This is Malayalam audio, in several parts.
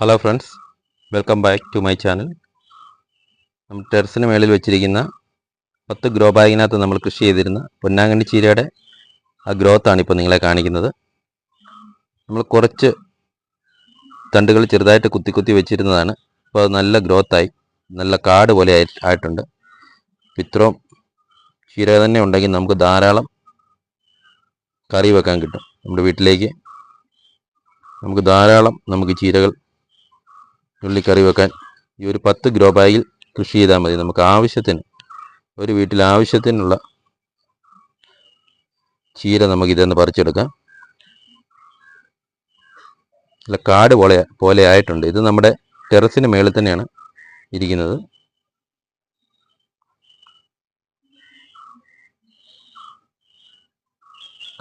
Hello friends, welcome back to my channel. നമ്മൾ ടെറസിന് മേളിൽ വെച്ചിരിക്കുന്ന 10 ഗ്രോ ബാഗിനകത്ത് നമ്മൾ കൃഷി ചെയ്തിരുന്ന പൊന്നാങ്കണ്ണി ചീരയുടെ ആ ഗ്രോത്താണ് ഇപ്പോൾ നിങ്ങളെ കാണിക്കുന്നത്. നമ്മൾ കുറച്ച് തണ്ടുകൾ ചെറുതായിട്ട് കുത്തി കുത്തി വെച്ചിരുന്നതാണ്. അപ്പോൾ അത് നല്ല ഗ്രോത്തായി, നല്ല കാട് പോലെ ആയിട്ടുണ്ട്. ഇത്രയും ചീര തന്നെ ഉണ്ടെങ്കിൽ നമുക്ക് ധാരാളം കറി വെക്കാൻ കിട്ടും. നമ്മുടെ വീട്ടിലേക്ക് നമുക്ക് ധാരാളം ചീരകൾ ഉള്ളിക്കറി വെക്കാൻ ഈ ഒരു 10 ഗ്രോ ബാഗിൽ കൃഷി ചെയ്താൽ മതി. നമുക്ക് ആവശ്യത്തിന്, ഒരു വീട്ടിൽ ആവശ്യത്തിനുള്ള ചീര നമുക്ക് ഇതെന്ന് പറിച്ചെടുക്കാം. നല്ല കാട് പോലെ ആയിട്ടുണ്ട്. ഇത് നമ്മുടെ ടെറസിന് മേളിൽ തന്നെയാണ് ഇരിക്കുന്നത്.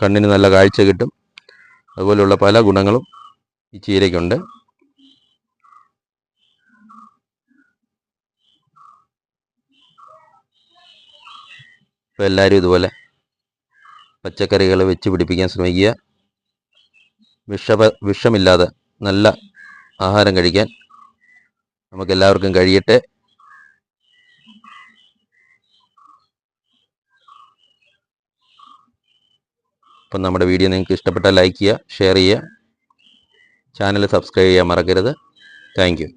കണ്ണിന് നല്ല കാഴ്ച കിട്ടും. അതുപോലെയുള്ള പല ഗുണങ്ങളും ഈ ചീരയ്ക്കുണ്ട്. അപ്പോൾ എല്ലാവരും ഇതുപോലെ പച്ചക്കറികൾ വെച്ച് പിടിപ്പിക്കാൻ ശ്രമിക്കുക. വിഷമില്ലാതെ നല്ല ആഹാരം കഴിക്കാൻ നമുക്കെല്ലാവർക്കും കഴിയട്ടെ. അപ്പം നമ്മുടെ വീഡിയോ നിങ്ങൾക്ക് ഇഷ്ടപ്പെട്ടാൽ ലൈക്ക് ചെയ്യുക, ഷെയർ ചെയ്യുക, ചാനൽ സബ്സ്ക്രൈബ് ചെയ്യാൻ മറക്കരുത്. Thank you.